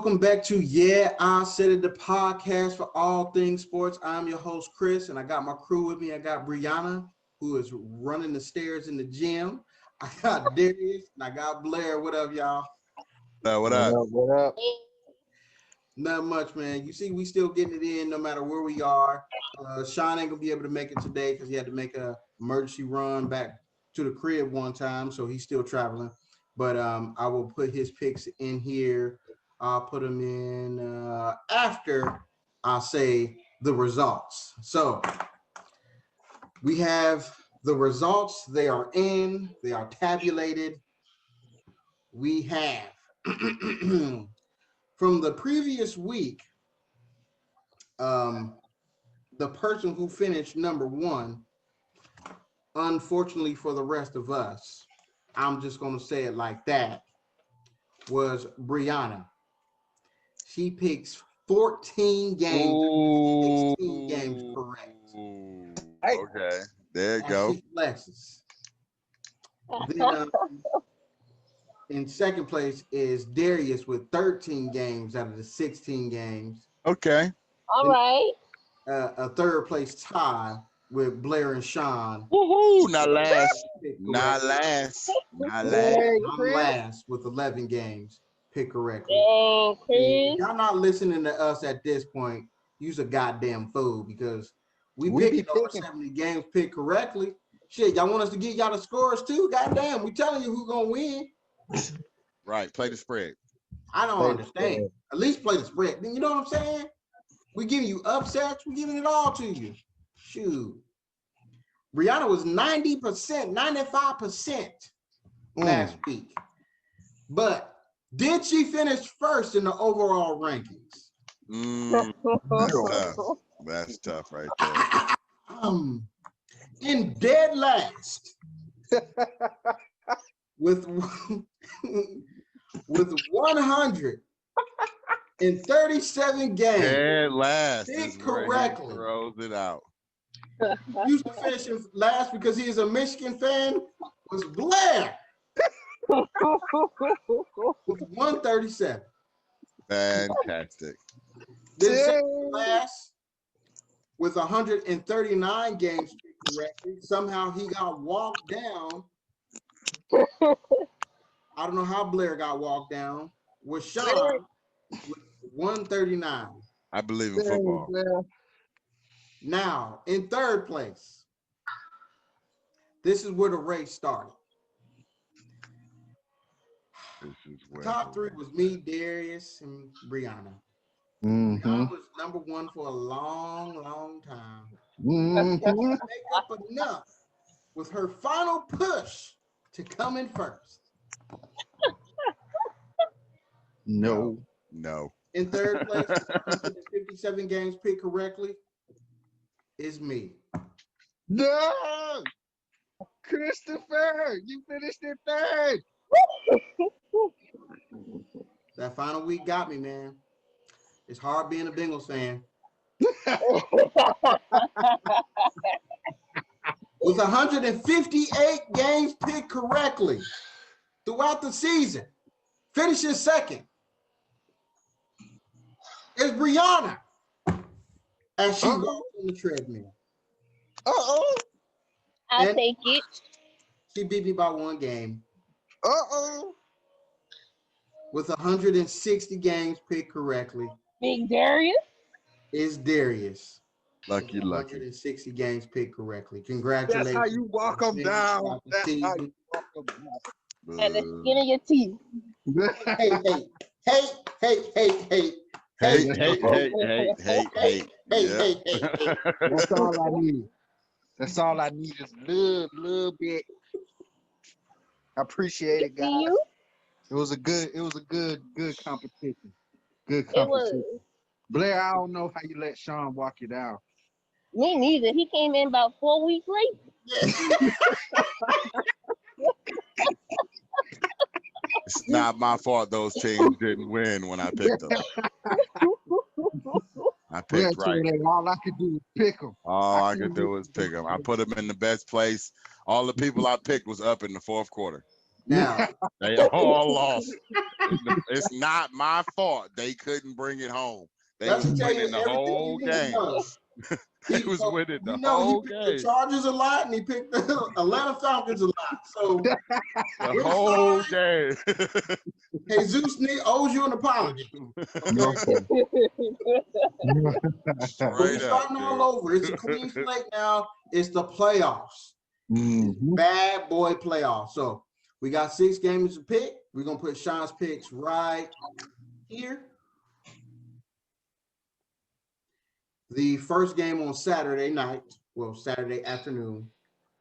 welcome back to Yeah, I Said It, the podcast for all things sports. I'm your host, Chris, and I got my crew with me. I got Brianna, who is running the stairs in the gym. I got Darius, and I got Blair. What up, y'all? What up? What up? Not much, man. You see, we still getting it in no matter where we are. Sean ain't going to be able to make it today because he had to make a emergency run back to the crib one time, so he's still traveling. But I will put his picks in here. I'll put them in after I say the results. So we have the results. They are in. They are tabulated. We have from the previous week, the person who finished number one, unfortunately for the rest of us, I'm just going to say it like that, was Brianna. She picks 14 games, Ooh. 16 games correct. Okay, there you go. She flexes. Then in second place is Darius with 13 games out of the 16 games. Okay. All right. A third place tie with Blair and Sean. Woohoo! Not last. Not last. Not last. I'm last with 11 games. Pick correctly. Dang, Chris. If y'all not listening to us at this point, you's a goddamn fool because we picking over 70 games picked correctly. Shit, y'all want us to get y'all the scores too? Goddamn, we telling you who gonna win. Right, play the spread. I don't understand. At least play the spread. You know what I'm saying? We giving you upsets. We giving it all to you. Shoot. Brianna was 90%, 95% last week. But did she finish first in the overall rankings? That's tough right there. In dead last with 137 games. Dead last. Pick correctly. Throws it out. Used to finish in last because he is a Michigan fan. Was Blair with 137. Fantastic. Then last with 139 games correctly. Somehow he got walked down. I don't know how Blair got walked down. Was Sean with 139. I believe in football. Now, in third place, this is where the race started. Top three was me, Darius, and Brianna. Brianna was number one for a long, long time. Make up enough with her final push to come in first. No. In third place, 157 games picked correctly, is me. No! Christopher, you finished in third. That final week got me, man. It's hard being a Bengals fan. With 158 games picked correctly throughout the season, finishing second is Brianna as she walks on the treadmill. I'll take it. She beat me by one game. Uh-oh. With 160 games picked correctly Big Darius. is Darius. Lucky. 160 games picked correctly. Congratulations. That's how you walk them down. That's how you walk them down. And the skin of your teeth. Hey. That's all I need. That's all I need is a little bit. I appreciate it, guys. It was a good competition. Good competition. It was. Blair, I don't know how you let Sean walk you down. Me neither. He came in about 4 weeks late. It's not my fault those teams didn't win when I picked them. I picked right. All I could do was pick them. All I could do was pick them. I put them in the best place. All the people I picked was up in the fourth quarter. Now, They all lost. It's not my fault. They couldn't bring it home. They let was me tell you, winning the whole game. They was winning the whole He picked game. the Chargers a lot, and he picked the Atlanta Falcons a lot. So The we're whole sorry. game. Jesus owes you an apology. No, Okay? sir. We're Straight up, starting all dude. over. It's a clean slate now. It's the playoffs. Mhm. Bad boy playoffs. So we got 6 games to pick. We're gonna put Sean's picks right here. The first game on Saturday night, well, Saturday afternoon,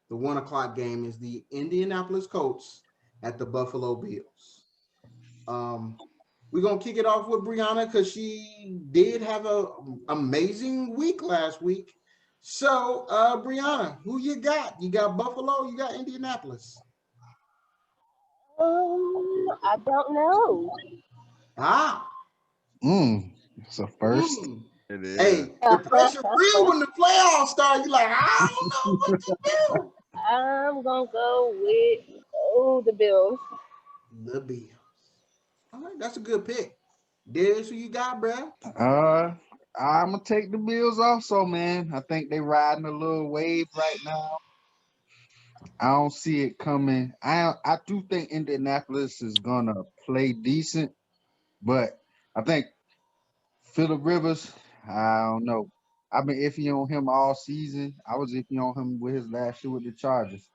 the 1 o'clock game is the Indianapolis Colts at the Buffalo Bills. We're gonna kick it off with Brianna because she did have an amazing week last week. So, Brianna, who you got? You got Buffalo, you got Indianapolis. I don't know. Ah, It's a first. It is. Hey, the pressure real when the playoffs start. You're like, I don't know what to do. I'm gonna go with the Bills. The Bills. All right, that's a good pick. Darius, who you got, bruh? I'm gonna take the Bills also, man. I think they riding a little wave right now. I don't see it coming. I do think Indianapolis is gonna play decent, but I think Phillip Rivers, I don't know. I've been iffy on him all season. I was iffy on him with his last year with the Chargers.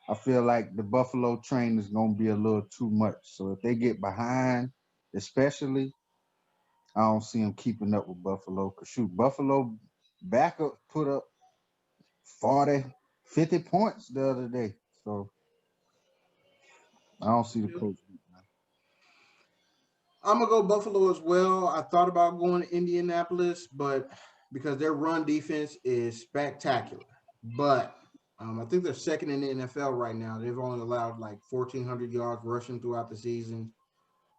I feel like the Buffalo train is gonna be a little too much. So if they get behind, especially, I don't see him keeping up with Buffalo. Cause shoot, Buffalo backup put up 40, 50 points the other day. So I don't see the coach. I'm gonna go Buffalo as well. I thought about going to Indianapolis, but because their run defense is spectacular. But I think they're second in the NFL right now. They've only allowed like 1,400 yards rushing throughout the season.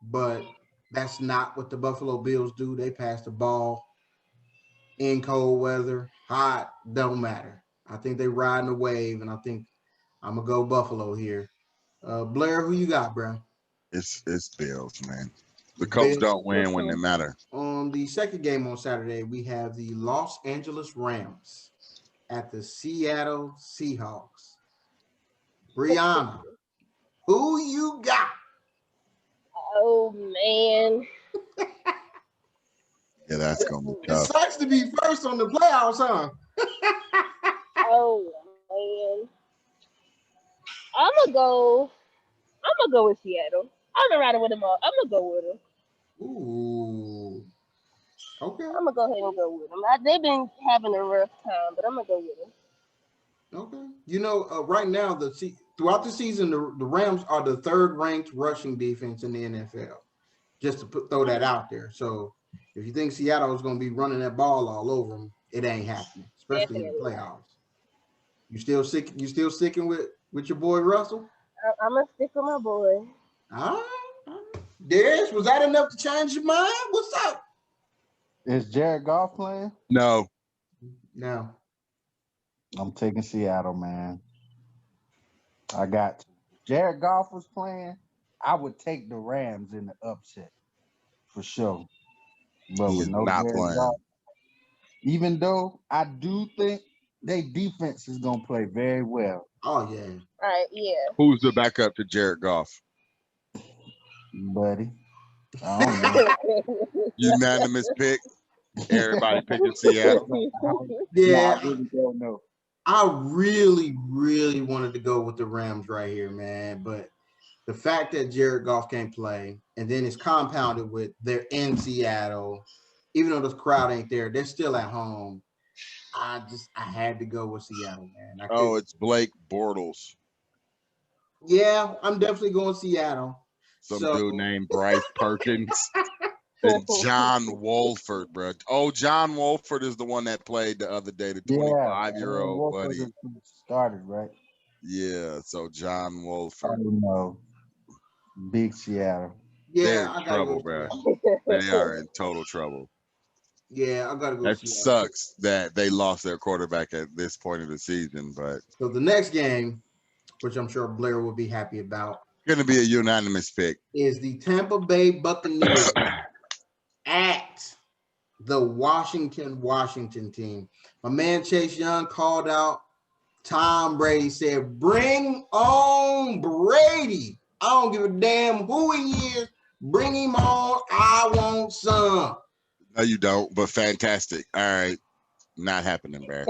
But that's not what the Buffalo Bills do. They pass the ball in cold weather, hot, don't matter. I think they riding the wave, and I think I'm gonna go Buffalo here. Blair, who you got, bro? It's Bills, man. The Colts don't win when they matter. On the second game on Saturday, we have the Los Angeles Rams at the Seattle Seahawks. Brianna, who you got? Oh man. Yeah, that's gonna be It tough. sucks to be first on the playoffs, huh? Oh man. I'm gonna go with Seattle. I'm gonna ride it with them all. I'm gonna go with them. Ooh. Okay. I'm gonna go ahead and go with them. They've been having a rough time, but I'm gonna go with them. Okay. You know, right now, throughout the season, the Rams are the 3rd ranked rushing defense in the NFL. Just to throw that out there. So if you think Seattle is going to be running that ball all over them, it ain't happening, especially in the playoffs. You still sticking with your boy Russell? I'm gonna stick with my boy. All right. Darius, was that enough to change your mind? What's up? Is Jared Goff playing? No. No. I'm taking Seattle, man. I got to. If Jared Goff was playing, I would take the Rams in the upset for sure. But He with is no not Jared playing. Goff, even though I do think their defense is gonna play very well. Oh, yeah. All right, yeah. Who's the backup to Jared Goff? Buddy. I don't know. Unanimous pick. Everybody picking Seattle. Yeah. I really don't know. I really, really wanted to go with the Rams right here, man. But the fact that Jared Goff can't play, and then it's compounded with they're in Seattle, even though the crowd ain't there, they're still at home. I had to go with Seattle, man. Oh, it's Blake Bortles. Yeah, I'm definitely going Seattle. Some dude named Bryce Perkins. And John Wolford, bro. Oh, John Wolford is the one that played the other day, the 25-year-old buddy. Started, right? Yeah, so John I Wolford. don't know. Big Seattle. Yeah, They're I in gotta trouble, go bro. Seattle. They are in total trouble. Yeah, I gotta go That Seattle. sucks that they lost their quarterback at this point of the season, but So the next game, which I'm sure Blair will be happy about, Gonna be a unanimous pick. is the Tampa Bay Buccaneers at the Washington team. My man Chase Young called out Tom Brady, said, "Bring on Brady. I don't give a damn who he is. Bring him on. I want some." No, you don't, but fantastic. All right. Not happening, bro.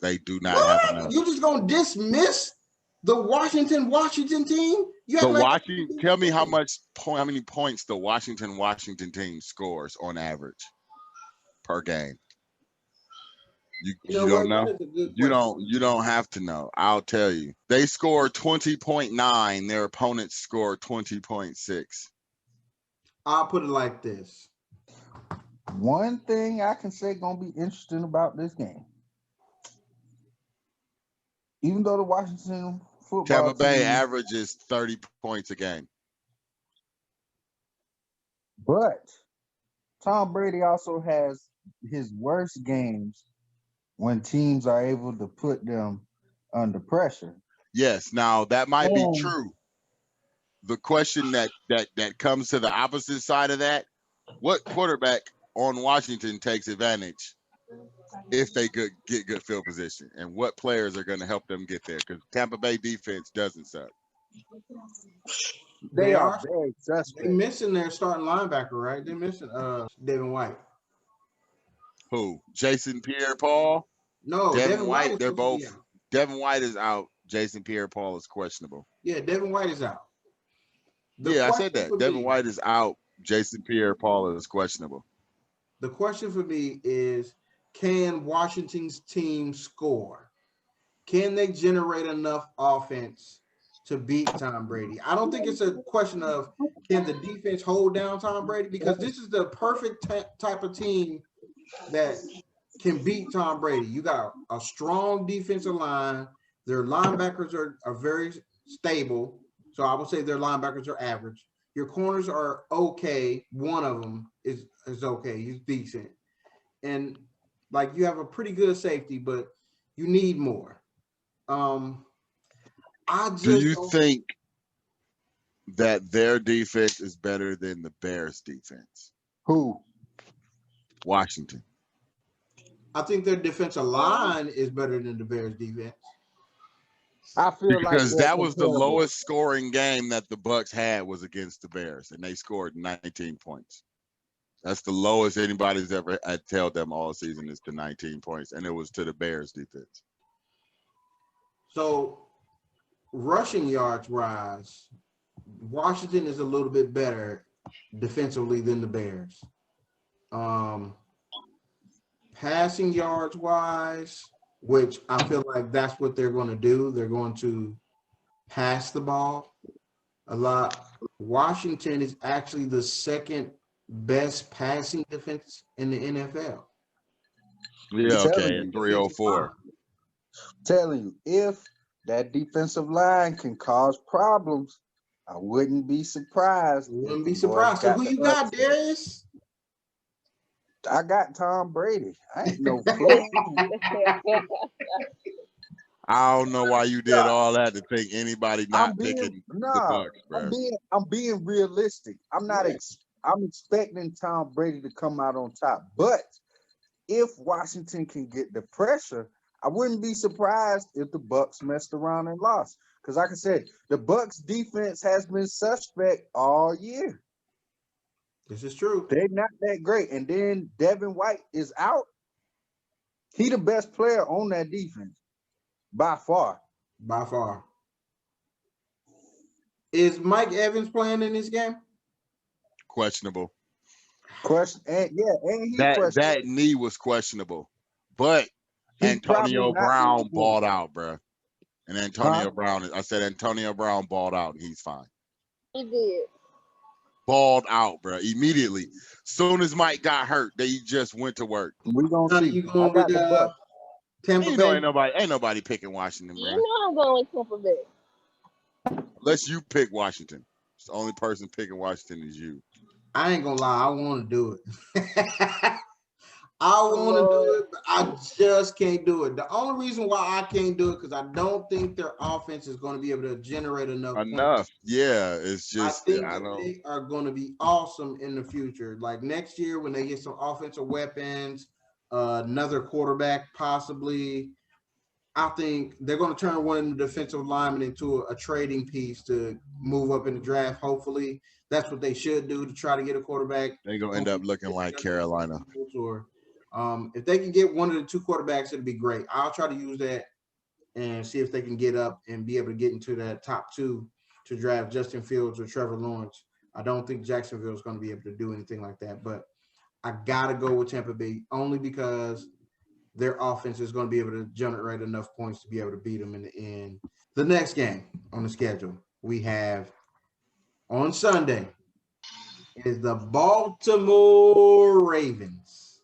They do not have enough. You just gonna dismiss the Washington team? Tell me how many points the Washington team scores on average per game. You don't know? You don't have to know. I'll tell you. They score 20.9. Their opponents score 20.6. I'll put it like this. One thing I can say gonna be interesting about this game. Even though the Washington football Tampa Bay team averages 30 points a game. But Tom Brady also has his worst games when teams are able to put them under pressure. Yes, now that might be true. The question that comes to the opposite side of that, what quarterback on Washington takes advantage if they get good field position, and what players are going to help them get there? Because Tampa Bay defense doesn't suck. They are very suspect. They're missing their starting linebacker, right? They're missing Devin White. Who? Jason Pierre-Paul? No, Devin White. They're both. Devin White is out. Jason Pierre-Paul is questionable. Yeah, Devin White is out. I said that. Devin White is out. Jason Pierre-Paul is questionable. The question for me is, can Washington's team score? Can they generate enough offense to beat Tom Brady? I don't think it's a question of can the defense hold down Tom Brady, because this is the perfect type of team that can beat Tom Brady. You got a strong defensive line. Their linebackers are very stable. So I would say their linebackers are average. Your corners are okay. One of them is okay. He's decent. And like you have a pretty good safety, but you need more. Do you think that their defense is better than the Bears' defense? Who? Washington. I think their defensive line is better than the Bears' defense. I feel because that was the lowest scoring game that the Bucs had was against the Bears, and they scored 19 points. That's the lowest anybody's ever held them all season, is to 19 points, and it was to the Bears' defense. So, rushing yards wise, Washington is a little bit better defensively than the Bears. Passing yards wise, which I feel like that's what they're going to do. They're going to pass the ball a lot. Washington is actually the second best passing defense in the NFL. Yeah, okay, and 304. Telling you, if that defensive line can cause problems, I wouldn't be surprised. So who you got, Darius? I got Tom Brady. I ain't no clue. I don't know why you did all that to think anybody not picking the Bucs, bro. I'm being realistic. I'm not. I'm expecting Tom Brady to come out on top. But if Washington can get the pressure, I wouldn't be surprised if the Bucs messed around and lost. Because, like I said, the Bucs defense has been suspect all year. This is true. They're not that great. And then Devin White is out. He the best player on that defense. By far. By far. Is Mike Evans playing in this game? Questionable. That knee was questionable. But Antonio Brown balled out, bro. And Antonio Brown balled out, and he's fine. He did. Balled out, bro. Immediately. Soon as Mike got hurt, they just went to work. We're gonna see. You going with Tampa Bay? Ain't nobody picking Washington, bro. You know I'm going with Tampa Bay. Unless you pick Washington. It's the only person picking Washington is you. I ain't gonna lie, I want to do it. I want to do it, but I just can't do it. The only reason why I can't do it because I don't think their offense is going to be able to generate enough points. Yeah, it's just I think they are going to be awesome in the future. Like next year when they get some offensive weapons, another quarterback possibly. I think they're going to turn one of the defensive linemen into a trading piece to move up in the draft. Hopefully, that's what they should do to try to get a quarterback. They're going to end up looking like Carolina. Or if they can get one of the two quarterbacks, it'd be great. I'll try to use that and see if they can get up and be able to get into that top two to draft Justin Fields or Trevor Lawrence. I don't think Jacksonville is going to be able to do anything like that, but I got to go with Tampa Bay only because their offense is going to be able to generate enough points to be able to beat them in the end. The next game on the schedule we have on Sunday is the Baltimore Ravens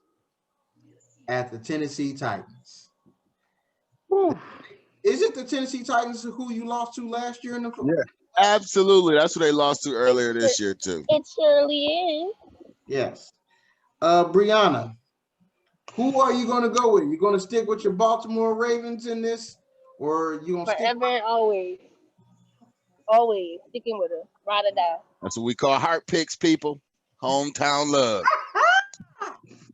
at the Tennessee Titans. Is it the Tennessee Titans who you lost to last year in the Yeah, absolutely. That's who they lost to earlier this year too. It surely is. Yes. Brianna, who are you going to go with? You going to stick with your Baltimore Ravens in this, or you going to stick? Forever and always. Always sticking with her. Ride or die. That's what we call heart picks, people. Hometown love.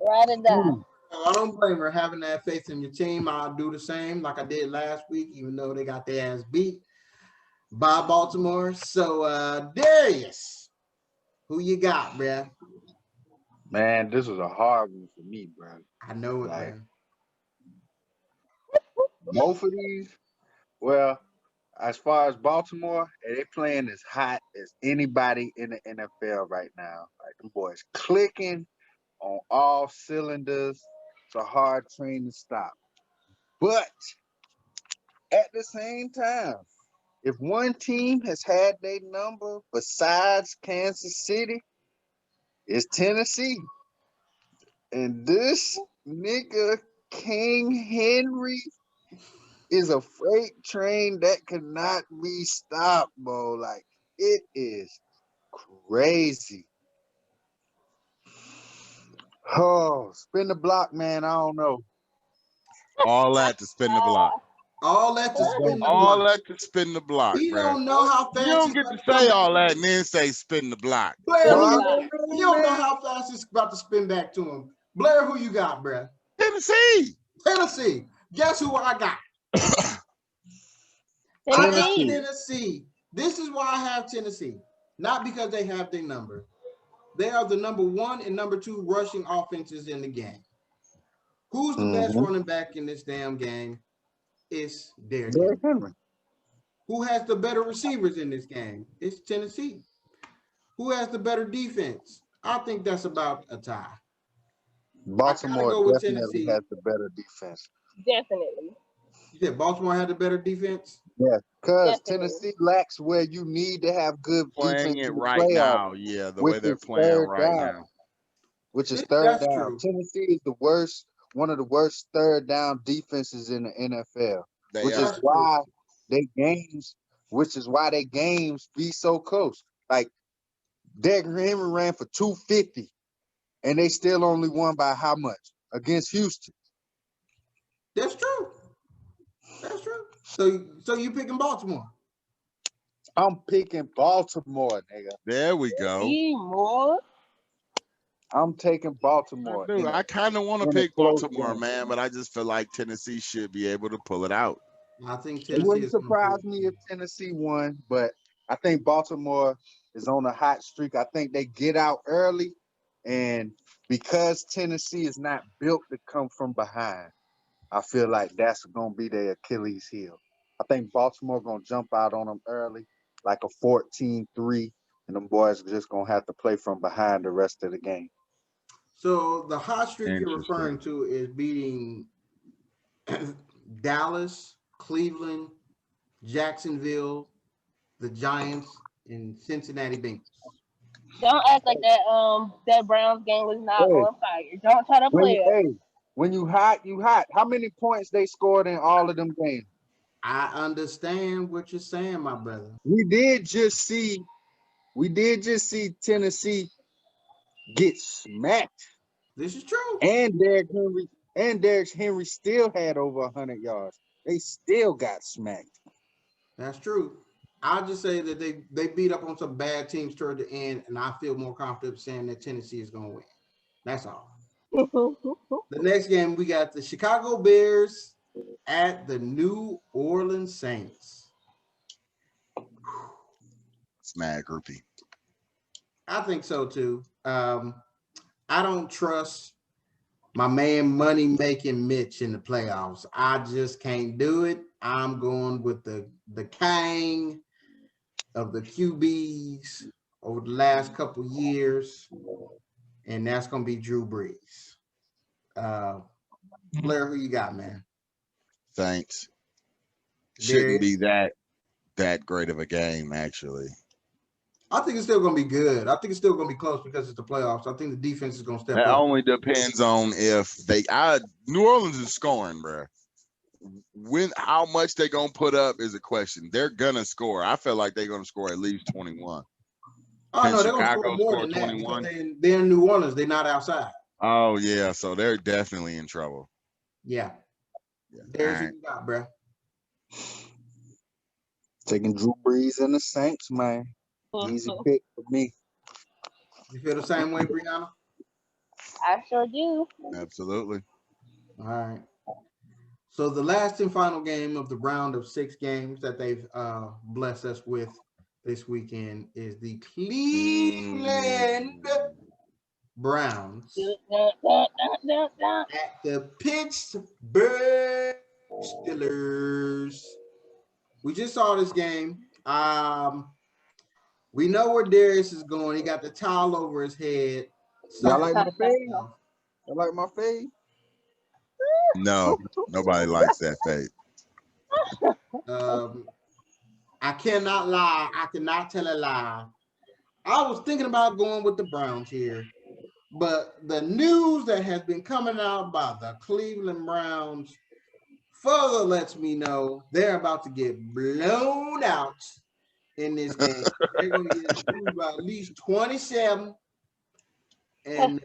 Ride or die. I don't blame her having that faith in your team. I'll do the same like I did last week, even though they got their ass beat by Baltimore. So, Darius, who you got, bruh? man, this was a hard one for me, bro. I know it, Like, man. Both of these, well, as far as Baltimore, they playing as hot as anybody in the NFL right now. Like, them boys clicking on all cylinders. It's a hard train to stop. But at the same time, if one team has had their number besides Kansas City, it's Tennessee. And this nigga, King Henry, is a freight train that cannot be stopped, bro. Like, it is crazy. Oh, spin the block, man. I don't know. All that to spin the block. All that to spin the All block. that to spin the block, He bro. don't know how fast You don't get to say all that and then say spin the block. Blair, Well, you don't know how fast it's about to spin back to him. Blair, who you got, bruh? Tennessee. Tennessee. Guess who I got? I got Tennessee. This is why I have Tennessee. Not because they have their number. They are the number 1 and number 2 rushing offenses in the game. Who's the best running back in this damn game? It's Derrick Henry. Who has the better receivers in this game? It's Tennessee. Who has the better defense? I think that's about a tie. Baltimore definitely has the better defense. Definitely. You said Baltimore had the better defense? Yeah, because Tennessee lacks where you need to have good playing defense it right now. Yeah, the way they're playing right now. Which is third down. True. Tennessee is the worst, one of the worst third down defenses in the NFL. Which is why their games be so close. Like, Derrick Henry ran for 250, and they still only won by how much? Against Houston. That's true. That's true. So you picking Baltimore? I'm picking Baltimore, nigga. There we go. More. I'm taking Baltimore. I kind of want to pick Baltimore, man, but I just feel like Tennessee should be able to pull it out. I think Tennessee it wouldn't surprise me if Tennessee won, but I think Baltimore is on a hot streak. I think they get out early, and because Tennessee is not built to come from behind, I feel like that's going to be their Achilles heel. I think Baltimore going to jump out on them early, like a 14-3, and them boys are just going to have to play from behind the rest of the game. So the hot streak you're referring to is beating Dallas, Cleveland, Jacksonville, the Giants, and Cincinnati Bengals. Don't act like that Browns game was not on fire. Don't try to play it. When you hot, you hot. How many points they scored in all of them games? I understand what you're saying, my brother. We did just see Tennessee get smacked This is true. And Derrick Henry still had over 100 yards. They still got smacked. That's true. I'll just say that they beat up on some bad teams toward the end, and I feel more confident saying that Tennessee is going to win. That's all. The next game, we got the Chicago Bears at the New Orleans Saints. It's mad groupie. I think so too. I don't trust my man money making Mitch in the playoffs. I just can't do it. I'm going with the king of the QBs over the last couple years, and that's going to be Drew Brees. Blair, who you got, man? Saints. Shouldn't be that great of a game, actually. I think it's still going to be good. I think it's still going to be close because it's the playoffs. I think the defense is going to step That up. only depends on if New Orleans is scoring, bro. How much they gonna put up is a question. They're gonna score. I feel like they're gonna score at least 21. Oh no, they're gonna score more than 21? That. They're in New Orleans. They're not outside. Oh yeah, so they're definitely in trouble. Yeah. There's what you got, bro. Taking Drew Brees and the Saints, man. Easy pick for me. You feel the same way, Brianna? I sure do. Absolutely. All right. So the last and final game of the round of 6 games that they've blessed us with this weekend is the Cleveland Browns at the Pittsburgh Steelers. We just saw this game. We know where Darius is going. He got the towel over his head. Y'all like my fade? Y'all like my fade? No, nobody likes that fade. I cannot lie. I cannot tell a lie. I was thinking about going with the Browns here, but the news that has been coming out about the Cleveland Browns further lets me know they're about to get blown out in this game. They're going to get through by at least 27, and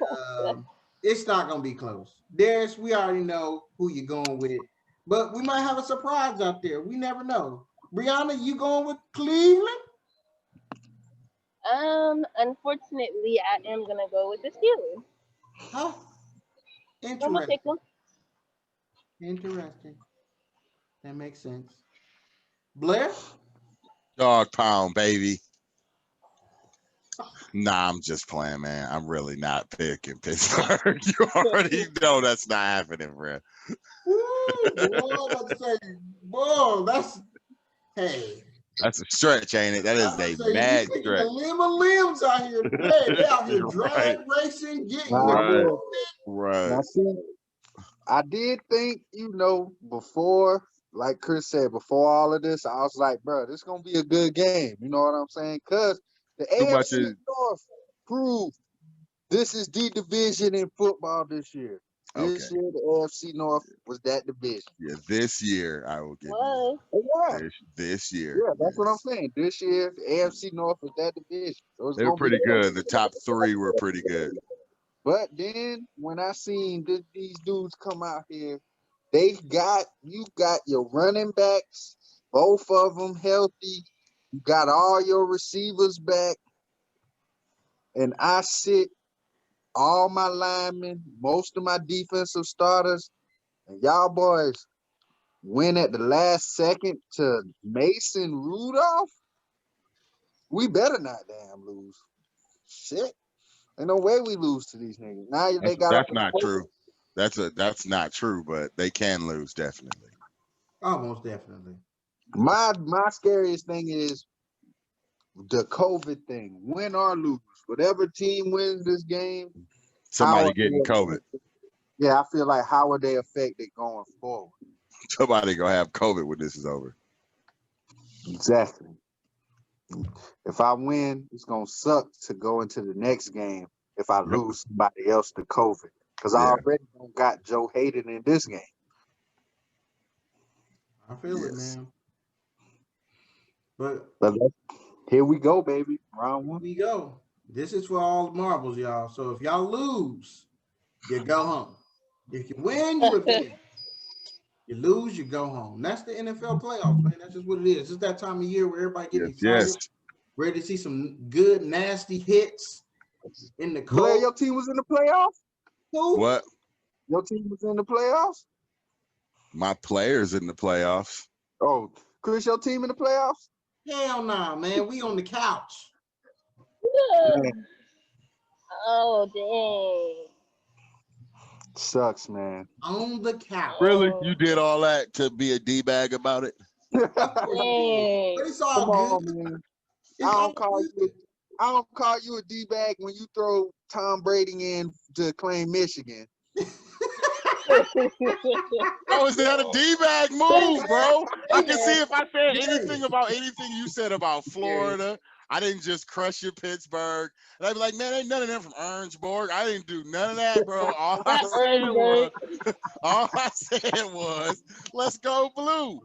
it's not going to be close. Darius, we already know who you're going with, but we might have a surprise out there. We never know. Brianna, you going with Cleveland? Unfortunately, I am gonna go with the Steelers. Huh? Interesting. Interesting. That makes sense. Blair? Dog pound, baby. Nah, I'm just playing, man. I'm really not picking Pittsburgh. You already know that's not happening, bro. Boy, hey. That's a stretch, ain't it? That is a mad stretch. Limbs out here today. They out here drag racing, getting right. Now, see, I did think, before, like Chris said, before all of this, I was like, bro, this is gonna be a good game. You know what I'm saying? Because the AFC North proved this is the division in football this year. This year, the AFC North was that division. Yeah, this year I will give you this year. Yeah, that's what I'm saying. This year, the AFC North was that division. So they were pretty good. The top 3 were pretty good. But then when I seen these dudes come out here, you got your running backs, both of them healthy. You got all your receivers back. And I sit all my linemen, most of my defensive starters, and y'all boys win at the last second to Mason Rudolph. We better not damn lose. Shit. Ain't no way we lose to these niggas. Now that's not true. That's not true, but they can lose definitely. Almost definitely. My scariest thing is the COVID thing. Win or lose. Whatever team wins this game, somebody getting COVID. Yeah, I feel like how would they affect it going forward? Somebody gonna have COVID when this is over. Exactly. If I win, it's gonna suck to go into the next game if I lose somebody else to COVID. Because I already got Joe Hayden in this game. I feel it, man. But here we go, baby. Round 1. Here we go. This is for all the marbles, y'all. So if y'all lose, you go home. If you win, you advance. You lose, you go home. That's the NFL playoffs, man. That's just what it is. It's that time of year where everybody getting excited, ready to see some good, nasty hits in the cold. Blair, your team was in the playoffs? Who? What? Your team was in the playoffs? My players in the playoffs. Oh, Chris, your team in the playoffs? Hell nah, man. We on the couch. Oh, dang. Sucks, man. On the couch. Really? You did all that to be a D-bag about it? But it's all Come on, good. man. It's I all don't call you a D-bag when you throw Tom Brady in to claim Michigan. Oh, is that a D-bag move, bro? I can see if I said anything about anything you said about Florida. I didn't just crush your Pittsburgh. And I'd be like, man, ain't none of them from Orangeburg. I didn't do none of that, bro. All I said was, let's go blue.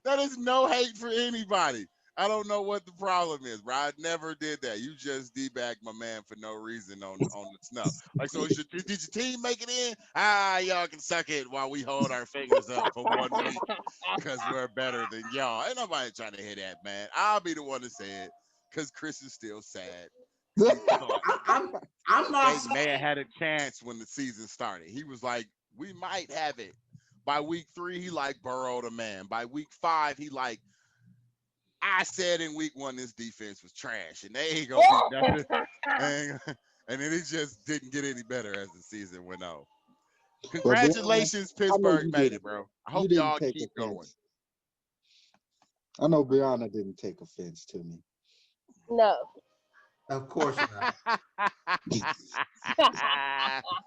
That is no hate for anybody. I don't know what the problem is, bro. I never did that. You just D-bagged my man for no reason on the snuff. Like, so did your team make it in? Y'all can suck it while we hold our fingers up for 1 week because we're better than y'all. Ain't nobody trying to hear that, man. I'll be the one to say it because Chris is still sad. I'm not. They may have had a chance when the season started. He was like, we might have it. By week 3, he like Burrow the man. By week 5, he like, I said in week 1 this defense was trash, and they ain't gonna be nothing. And then it just didn't get any better as the season went on. Congratulations, Pittsburgh made it, bro. I hope y'all keep going. I know Brianna didn't take offense to me. No. Of course not.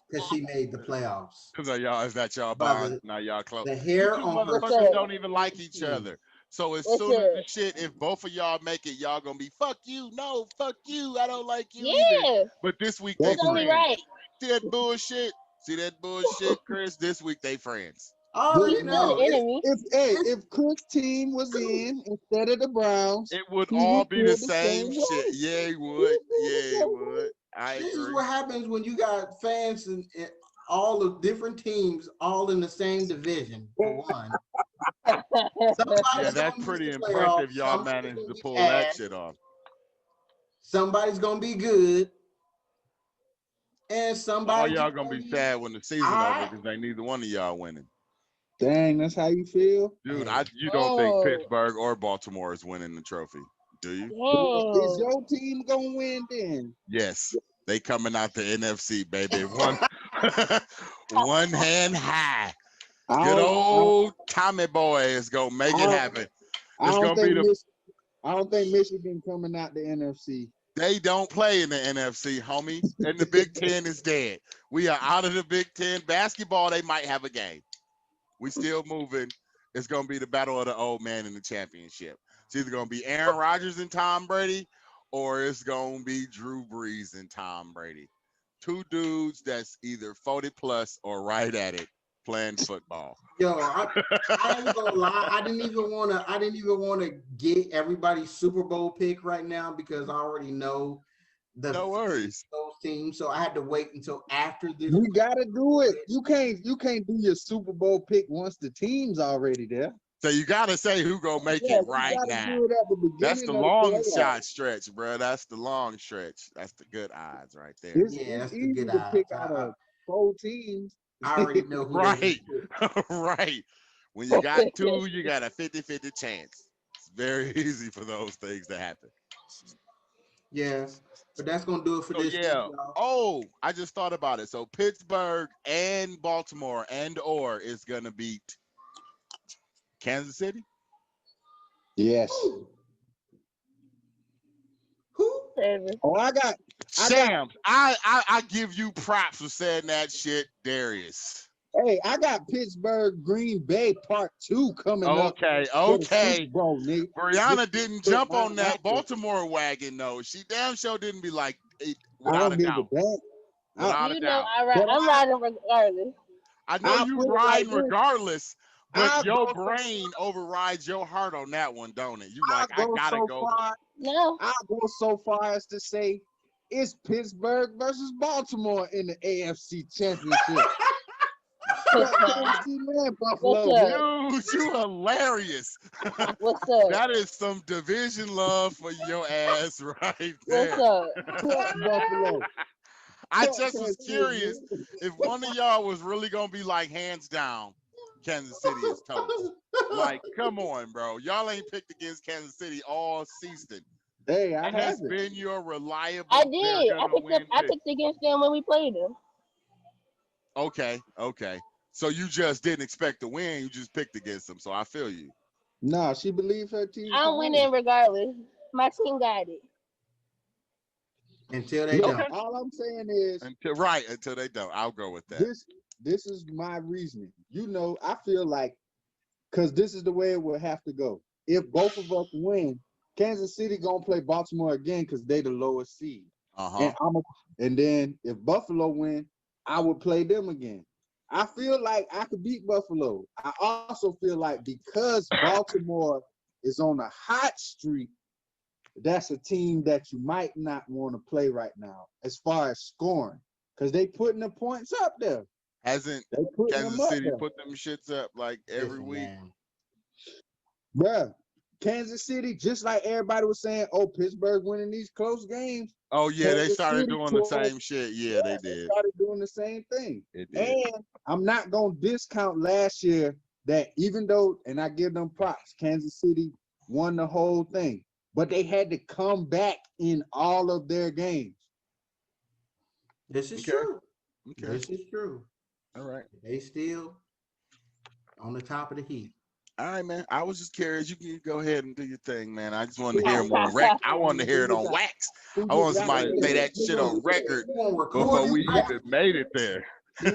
Because she made the playoffs. Because y'all, is that y'all bond? Now y'all close. The hair on her motherfuckers don't even like each other. So as soon as the shit, if both of y'all make it, y'all gonna be fuck you, no, fuck you, I don't like you either. But this week they friends. Right. See that bullshit? See that bullshit, Chris? This week they friends. Oh, you know, if Chris' team was in instead of the Browns, it would all be the same shit. Yeah, it would. Yeah, it would. I agree. This is what happens when you got fans in all the different teams, all in the same division. For one. Yeah, that's pretty impressive. Y'all managed to pull that shit off. Somebody's gonna be good, and somebody. All y'all gonna be sad when the season over because they neither one of y'all winning. Dang, that's how you feel, dude. You don't think Pittsburgh or Baltimore is winning the trophy, do you? Is your team gonna win then? Yes, they coming out the NFC, baby. One hand high. Good old Tommy boy is gonna make it happen. I don't think Michigan coming out the NFC. They don't play in the NFC, homie. And the Big Ten is dead. We are out of the Big Ten. Basketball, they might have a game. We still moving. It's gonna be the battle of the old man in the championship. It's either gonna be Aaron Rodgers and Tom Brady, or it's gonna be Drew Brees and Tom Brady. Two dudes that's either 40 plus or right at it playing football. Yo, I ain't gonna lie. I didn't even wanna get everybody's Super Bowl pick right now because I already know no worries. Those teams. So I had to wait until after this. You gotta do it. You can't do your Super Bowl pick once the team's already there. So you gotta say who gonna make it right now. That's the long shot stretch, bro. That's the long stretch. That's the good odds right there. That's the good odds. Pick out of 4 teams. I already know who right. Right. When you got 2, you got a 50-50 chance. It's very easy for those things to happen. Yes. But that's gonna do it for this. Yeah. Oh, I just thought about it. So Pittsburgh and Baltimore or is gonna beat Kansas City. Yes. Who? Oh, I got Shams. I give you props for saying that shit, Darius. Hey, I got Pittsburgh Green Bay Part 2 coming up. Okay. Brianna didn't jump on that Baltimore wagon, though. She damn sure didn't be like, without a doubt. Without a doubt. I'm riding regardless. I know you ride regardless, but your brain overrides your heart on that one, don't it? You like, I gotta go. No. I'll go so far as to say, it's Pittsburgh versus Baltimore in the AFC Championship. Buffalo. Dude, you hilarious. What's up? That is some division love for your ass right there. What's up? Buffalo. I just was curious if one of y'all was really gonna be like hands down, Kansas City is toast. Like, come on, bro. Y'all ain't picked against Kansas City all season. Hey, I That has haven't. been your reliable. I did. I picked against them when we played them. Okay. So you just didn't expect to win. You just picked against them. So I feel you. Nah, she believes her team. I'm winning regardless. My team got it. Until they don't. All I'm saying is until they don't. I'll go with that. This is my reasoning. You know, I feel like because this is the way it will have to go. If both of us win, Kansas City gonna play Baltimore again because they the lowest seed. And then if Buffalo win, I would play them again. I feel like I could beat Buffalo. I also feel like because Baltimore is on a hot streak, that's a team that you might not want to play right now as far as scoring because they putting the points up there. Hasn't Kansas City put them shits up like every week? Bruh, Kansas City, just like everybody was saying, oh, Pittsburgh winning these close games. Oh, yeah, Kansas they started City doing the same shit. Yeah, they did. Started doing the same thing. It did. And I'm not going to discount last year that even though, and I give them props, Kansas City won the whole thing, but they had to come back in all of their games. This is true. Okay. This is true. All right. They still on the top of the heap. All right, man. I was just curious. You can go ahead and do your thing, man. I just wanted to hear more I wanted to hear it on wax. I want somebody to say that shit on record before we even made it there. Who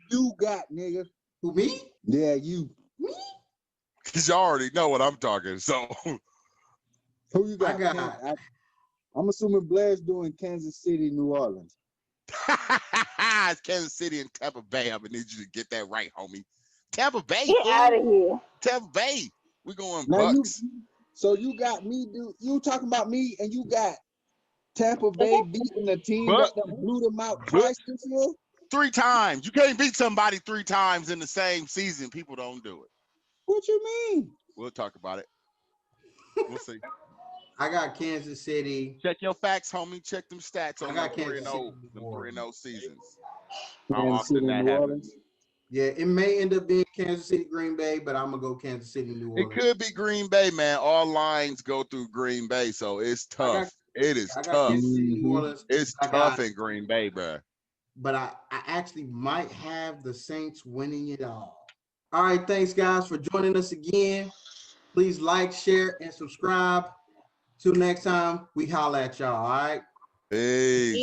you got, nigga? Who, me? Yeah, you. Me? Because you already know what I'm talking. So who you got? I'm assuming Blair's doing Kansas City, New Orleans. It's Kansas City and Tampa Bay. I'm gonna need you to get that right, homie. Tampa Bay. Get out of here. Tampa Bay. We're going now Bucks. So you got me, dude. You talking about me, and you got Tampa Bay beating the team that blew them out twice this year? 3 times. You can't beat somebody 3 times in the same season. People don't do it. What you mean? We'll talk about it. We'll see. I got Kansas City. Check your facts, homie. Check them stats on the 3-0 seasons. How often that happens. Yeah, it may end up being Kansas City, Green Bay, but I'm gonna go Kansas City, New Orleans. It could be Green Bay, man. All lines go through Green Bay, so it's tough. It is tough. It's tough in Green Bay, bro. But I actually might have the Saints winning it all. All right, thanks guys for joining us again. Please like, share, and subscribe. Till next time, we holla at y'all, all right? Peace.